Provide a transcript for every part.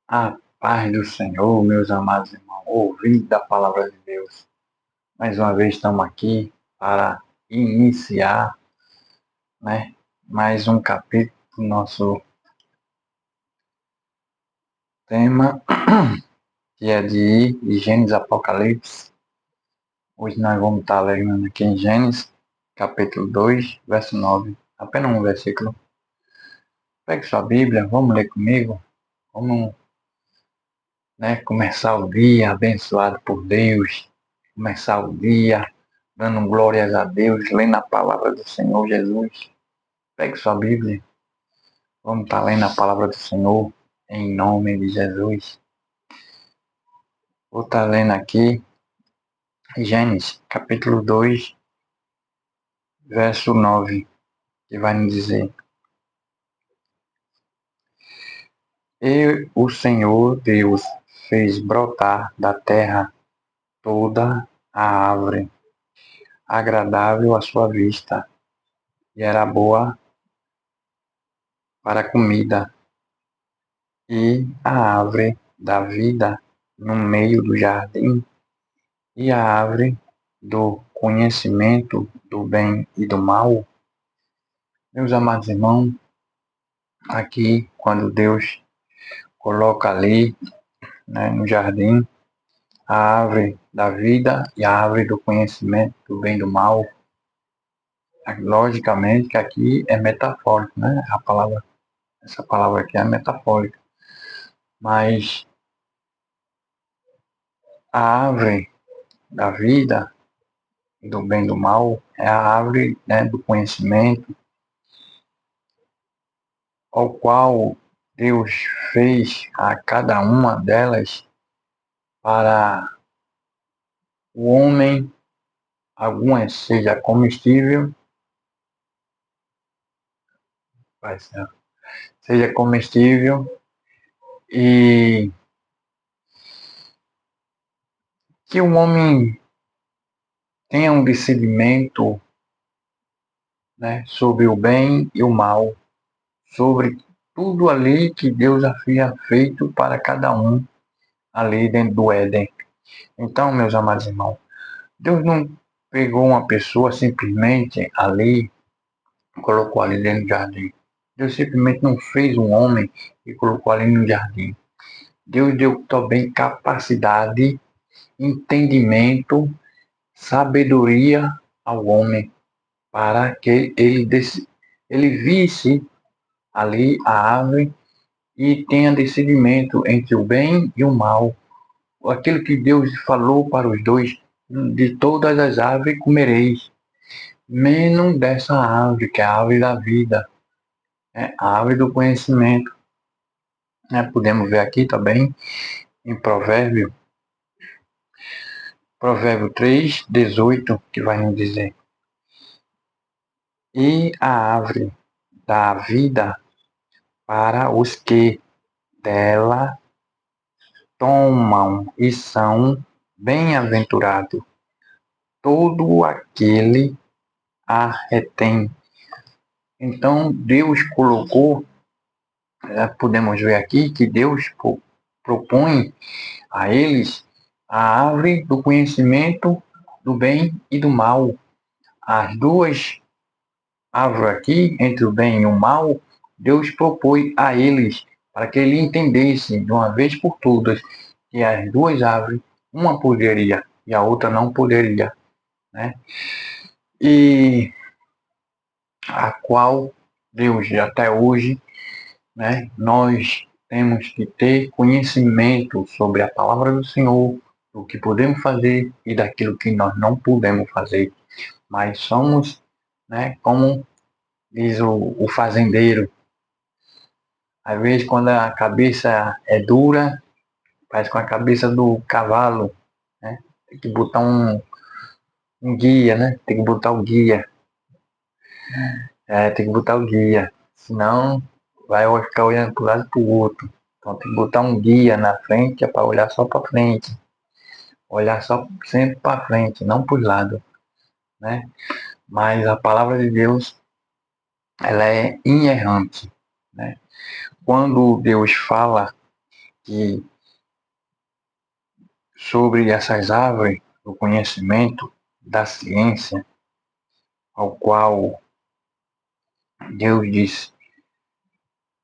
A paz do Senhor, meus amados irmãos, ouvindo da palavra de Deus. Mais uma vez estamos aqui para iniciar, né, mais um capítulo do nosso tema, que é de Gênesis Apocalipse. Hoje nós vamos estar lendo aqui em Gênesis, capítulo 2, verso 9. Apenas um versículo. Pegue sua Bíblia, vamos ler comigo. Vamos, começar o dia abençoado por Deus. Começar o dia dando glórias a Deus, lendo a palavra do Senhor Jesus. Pegue sua Bíblia, vamos estar lendo a palavra do Senhor, em nome de Jesus. Vou estar lendo aqui, Gênesis, capítulo 2, verso 9, que vai nos dizer: E o Senhor Deus fez brotar da terra toda a árvore, agradável à sua vista, e era boa para a comida, e a árvore da vida no meio do jardim, e a árvore do conhecimento do bem e do mal. Meus amados irmãos, aqui quando Deus coloca ali, no jardim, a árvore da vida e a árvore do conhecimento do bem e do mal, logicamente que aqui é metafórico, né? Essa palavra aqui é metafórica, mas a árvore da vida, do bem e do mal, é a árvore, do conhecimento, ao qual Deus fez a cada uma delas para o homem, algumas seja comestível, seja comestível e que o homem tenha um discernimento, sobre o bem e o mal, sobre tudo ali que Deus havia feito para cada um ali dentro do Éden. Então, meus amados irmãos, Deus não pegou uma pessoa simplesmente ali, colocou ali dentro do jardim. Deus simplesmente não fez um homem e colocou ali no jardim. Deus deu também capacidade, entendimento, sabedoria ao homem para que ele visse ali a árvore e tenha discernimento entre o bem e o mal. Aquilo que Deus falou para os dois: de todas as árvores comereis, menos dessa árvore, que é a árvore da vida, a árvore do conhecimento. Podemos ver aqui também em Provérbio 3, 18, que vai nos dizer: E a árvore da vida para os que dela tomam e são bem-aventurados todo aquele a retém. Então, Deus colocou, podemos ver aqui que Deus propõe a eles a árvore do conhecimento do bem e do mal. As duas árvores aqui, entre o bem e o mal, Deus propôs a eles para que ele entendesse de uma vez por todas que as duas árvores, uma poderia e a outra não poderia, E a qual Deus até hoje, nós temos que ter conhecimento sobre a palavra do Senhor, do que podemos fazer e daquilo que nós não podemos fazer. Mas somos, como diz o fazendeiro, às vezes quando a cabeça é dura, faz com a cabeça do cavalo, tem que botar um guia, tem que botar o guia, tem que botar o guia, senão vai ficar olhando para um lado e para o outro. Então tem que botar um guia na frente, para olhar só para frente. Olhar só sempre para frente, não para os lados. Mas a palavra de Deus, ela é inerrante. Quando Deus fala que sobre essas árvores do conhecimento, da ciência, ao qual Deus disse: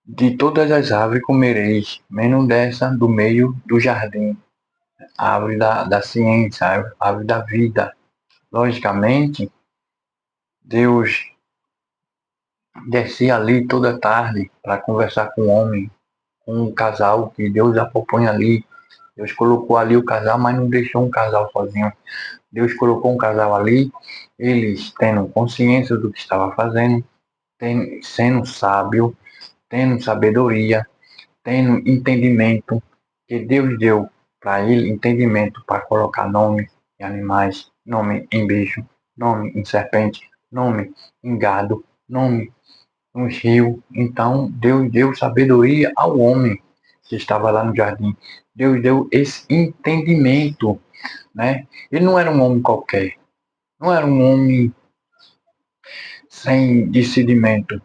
de todas as árvores comereis, menos dessa do meio do jardim, a árvore da ciência, a árvore da vida. Logicamente, Deus descia ali toda tarde para conversar com o homem, com um casal que Deus já propõe ali. Deus colocou ali o casal, mas não deixou um casal sozinho. Deus colocou um casal ali, eles tendo consciência do que estava fazendo, sendo sábio, tendo sabedoria, tendo entendimento, que Deus deu para ele entendimento para colocar nome em animais, nome em bicho, nome em serpente, nome em gado, nome nos rios. Então, Deus deu sabedoria ao homem que estava lá no jardim. Deus deu esse entendimento, né? Ele não era um homem qualquer, não era um homem sem discernimento,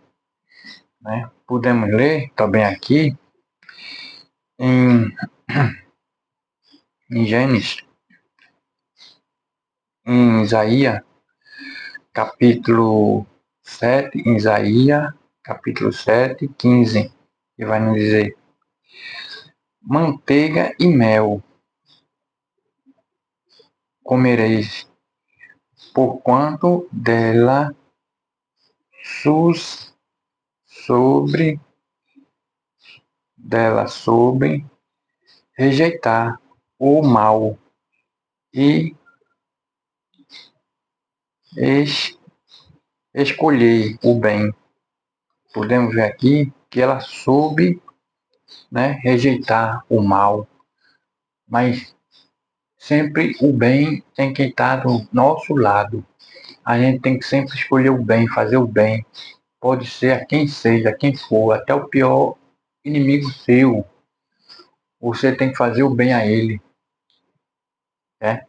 né? Podemos ler também aqui em, em Gênesis, em Isaías, capítulo 7, em Isaías, capítulo 7, 15, que vai nos dizer: manteiga e mel comereis, porquanto dela sus sobre rejeitar o mal e es, escolher o bem. Podemos ver aqui que ela soube, né, rejeitar o mal, mas sempre o bem tem que estar do nosso lado. A gente tem que sempre escolher o bem, fazer o bem. Pode ser a quem seja, a quem for, até o pior inimigo seu. Você tem que fazer o bem a ele, né?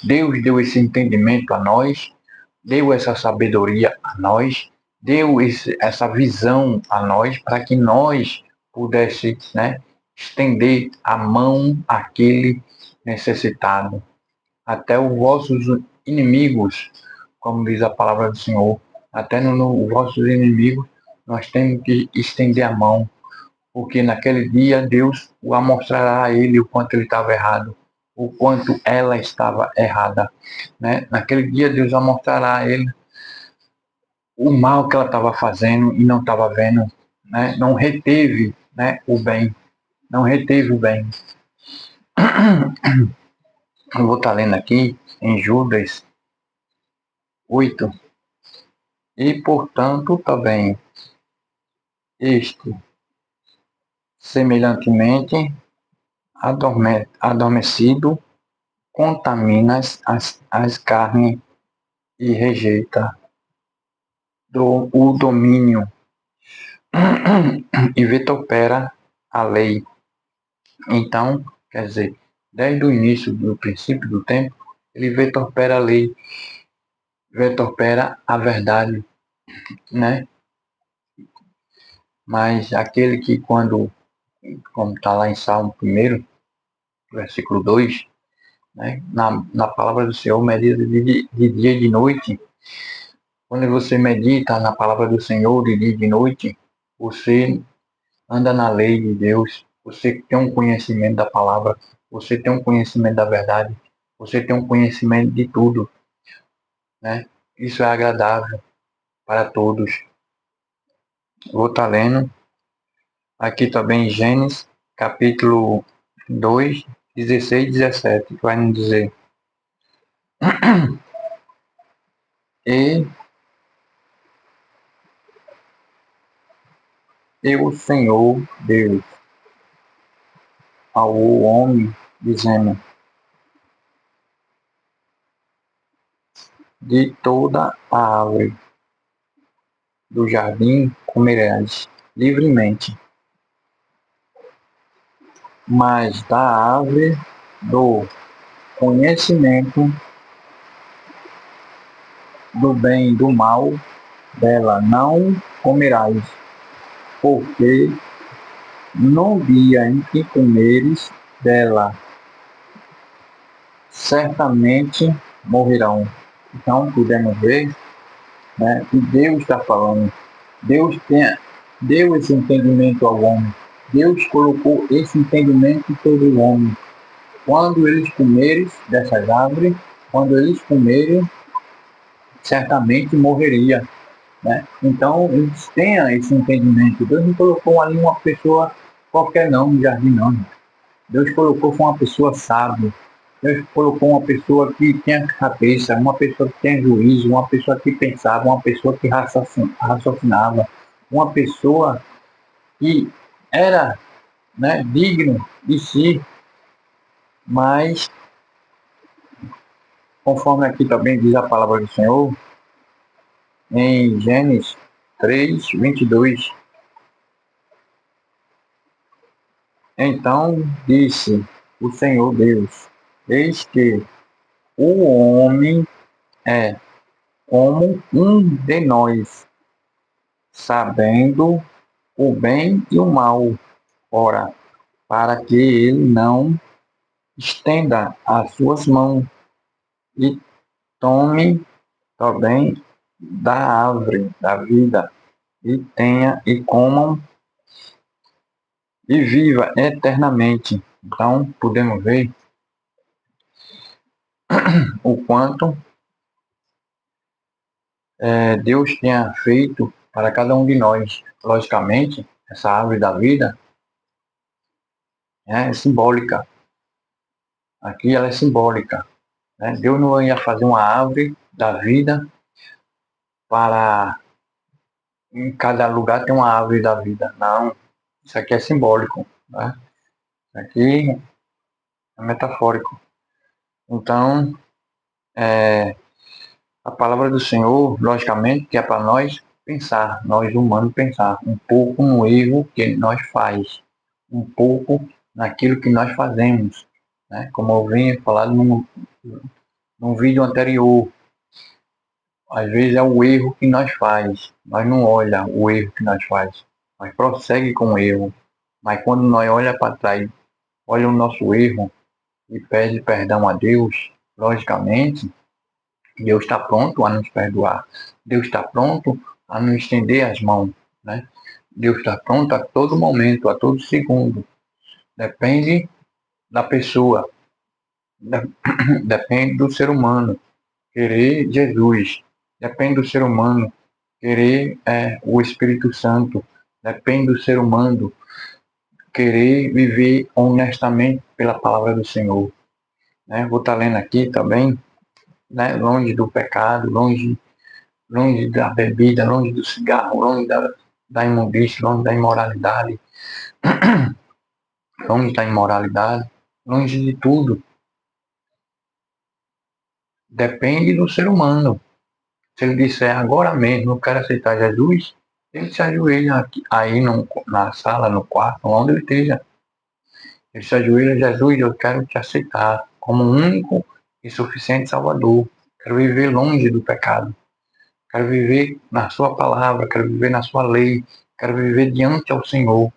Deus deu esse entendimento a nós, deu essa sabedoria a nós, deu essa visão a nós para que nós pudesse, né, estender a mão àquele necessitado, até os vossos inimigos, como diz a palavra do Senhor, até nos vossos inimigos nós temos que estender a mão, porque naquele dia Deus o mostrará a ele o quanto ele estava errado, o quanto ela estava errada, né? Naquele dia Deus vai mostrar a ele o mal que ela estava fazendo e não estava vendo, né? Não reteve, né, o bem, não reteve o bem. Eu vou estar lendo aqui em Judas 8. E portanto também este, semelhantemente, adormecido, contamina as carnes e rejeita o domínio e vitupera a lei. Então, quer dizer, desde o início do princípio do tempo, ele vitupera a lei, vitupera a verdade, né? Mas aquele que quando, como está lá em Salmo 1, versículo 2, né? Na palavra do Senhor, medida de dia e de noite. Quando você medita na palavra do Senhor de dia e de noite, você anda na lei de Deus, você tem um conhecimento da palavra, você tem um conhecimento da verdade, você tem um conhecimento de tudo, né? Isso é agradável para todos. Vou estar lendo aqui também Gênesis, capítulo 2, 16 e 17, que vai nos dizer: E o Senhor Deus ao homem, dizendo: de toda a árvore do jardim comerás livremente, mas da árvore do conhecimento do bem e do mal, dela não comerás, porque no dia em que comeres dela, certamente morrerão. Então, podemos ver, né, que Deus está falando. Deu esse entendimento ao homem. Deus colocou esse entendimento sobre o homem. Quando eles comerem dessas árvores, quando eles comerem, certamente morreria. Né? Então, eles tenham esse entendimento. Deus não colocou ali uma pessoa qualquer não no jardim, não. Deus colocou uma pessoa sábia. Deus colocou uma pessoa que tinha cabeça, uma pessoa que tinha juízo, uma pessoa que pensava, uma pessoa que raciocinava, uma pessoa que era, né, digno de si, mas, conforme aqui também diz a palavra do Senhor, em Gênesis 3:22, então disse o Senhor Deus, eis que o homem é como um de nós, sabendo o bem e o mal. Ora, para que ele não estenda as suas mãos e tome também da árvore da vida e tenha e comam e viva eternamente. Então, podemos ver o quanto Deus tinha feito para cada um de nós. Logicamente, essa árvore da vida é simbólica. Aqui ela é simbólica. Né? Deus não ia fazer uma árvore da vida para em cada lugar tem uma árvore da vida. Não, isso aqui é simbólico. Né? Isso aqui é metafórico. Então, a palavra do Senhor, logicamente, que é para nós pensar, nós humanos pensar um pouco no erro que nós faz, um pouco naquilo que nós fazemos. Né? Como eu vinha falado num vídeo anterior, às vezes é o erro que nós faz, nós não olha o erro que nós faz, nós prossegue com o erro, mas quando nós olha para trás, olha o nosso erro e pede perdão a Deus, logicamente, Deus está pronto a nos perdoar, Deus está pronto a nos estender as mãos, né? Deus está pronto a todo momento, a todo segundo, depende da pessoa, depende do ser humano, querer Jesus, depende do ser humano, querer o Espírito Santo, depende do ser humano, querer viver honestamente pela palavra do Senhor. Né? Vou estar lendo aqui também, né? Longe do pecado, longe da bebida, longe do cigarro, longe da imundícia, longe da imoralidade, longe da imoralidade, longe de tudo. Depende do ser humano. Se ele disser agora mesmo, eu quero aceitar Jesus, ele se ajoelha aqui, aí na sala, no quarto, onde ele esteja. Ele se ajoelha, Jesus, eu quero te aceitar como único e suficiente Salvador. Quero viver longe do pecado. Quero viver na sua palavra, quero viver na sua lei, quero viver diante ao Senhor.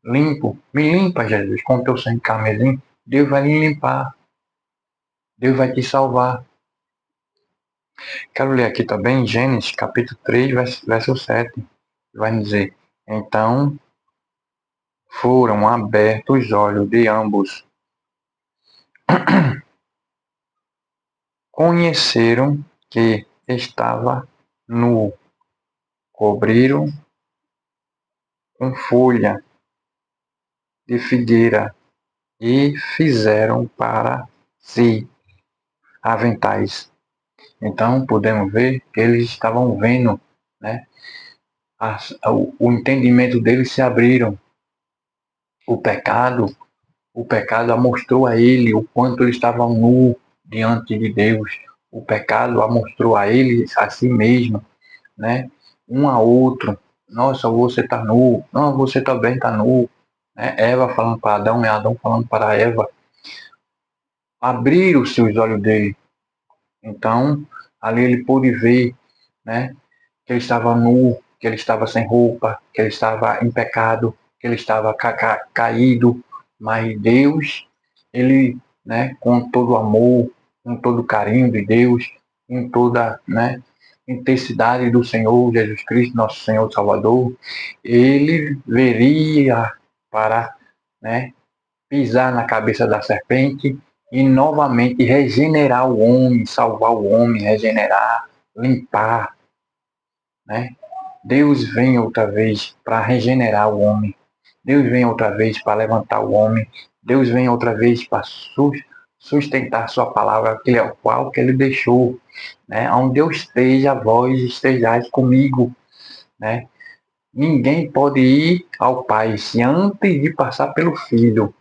Limpo, me limpa, Jesus, com o teu sangue carmesim. Deus vai lhe limpar. Deus vai te salvar. Quero ler aqui também Gênesis, capítulo 3, verso 7. Vai dizer, então foram abertos os olhos de ambos. Conheceram que estava nu. Cobriram com folha de figueira e fizeram para si aventais. Então podemos ver que eles estavam vendo, né? O entendimento deles se abriram. O pecado mostrou a ele o quanto eles estavam nu diante de Deus. O pecado mostrou a eles a si mesmo, né? Um a outro. Nossa, você está nu. Não, você também está nu. Né? Eva falando para Adão e Adão falando para Eva. Abriram os seus olhos dele. Então, ali ele pôde ver, né? Que ele estava nu, que ele estava sem roupa, que ele estava em pecado. que ele estava caído, mas Deus, ele, né, com todo o amor, com todo o carinho de Deus, com toda, né, intensidade do Senhor Jesus Cristo, nosso Senhor Salvador, ele veria para, né, pisar na cabeça da serpente e novamente regenerar o homem, salvar o homem, regenerar, limpar, né? Deus vem outra vez para regenerar o homem. Deus vem outra vez para levantar o homem. Deus vem outra vez para sustentar sua palavra, aquele ao qual que ele deixou, né? Onde eu esteja, vós estejais comigo, né? Ninguém pode ir ao Pai se antes de passar pelo Filho.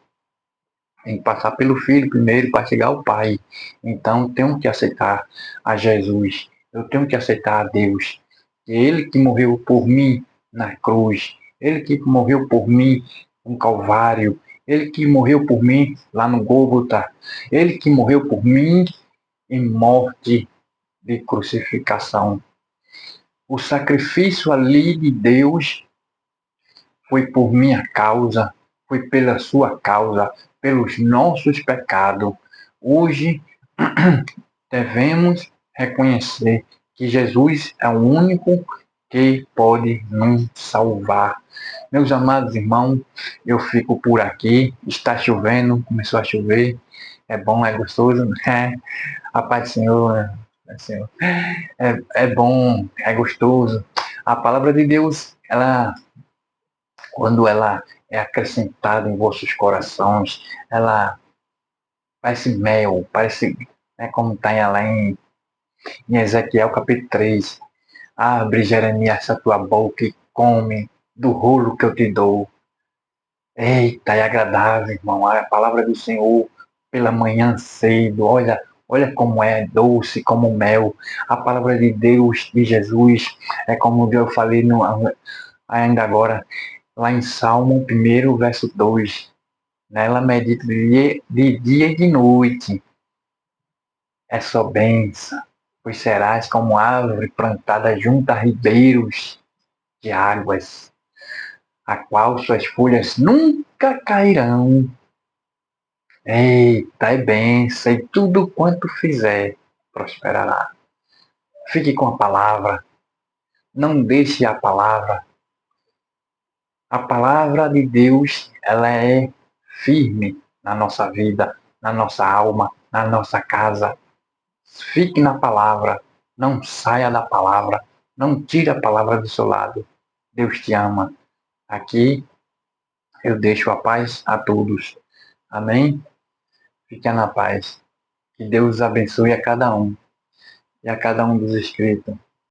Tem que passar pelo Filho primeiro para chegar ao Pai. Então, tenho que aceitar a Jesus. Eu tenho que aceitar a Deus. Ele que morreu por mim na cruz. Ele que morreu por mim no Calvário. Ele que morreu por mim lá no Gólgota. Ele que morreu por mim em morte de crucificação. O sacrifício ali de Deus foi por minha causa, foi pela sua causa, pelos nossos pecados. Hoje devemos reconhecer que Jesus é o único que pode nos salvar. Meus amados irmãos, eu fico por aqui. Está chovendo, começou a chover. É bom, é gostoso, né? A paz do Senhor, né? Senhor. É bom, é gostoso. A palavra de Deus, ela, quando ela é acrescentada em vossos corações, ela parece mel, parece, né, como está lá em Ezequiel capítulo 3. Abre, Jeremias, a tua boca e come do rolo que eu te dou. Eita, é agradável, irmão, a palavra do Senhor pela manhã cedo. Olha como é doce, como mel. A palavra de Deus, de Jesus, é como eu falei ainda agora, lá em Salmo 1, verso 2. Nela medita de dia e de noite. É só bênção, pois serás como árvore plantada junto a ribeiros de águas, a qual suas folhas nunca cairão. Eita, é bênção, e tudo quanto fizer prosperará. Fique com a palavra, não deixe a palavra. A palavra de Deus, ela é firme na nossa vida, na nossa alma, na nossa casa. Fique na palavra, não saia da palavra, não tire a palavra do seu lado. Deus te ama. Aqui eu deixo a paz a todos. Amém? Fique na paz. Que Deus abençoe a cada um e a cada um dos inscritos.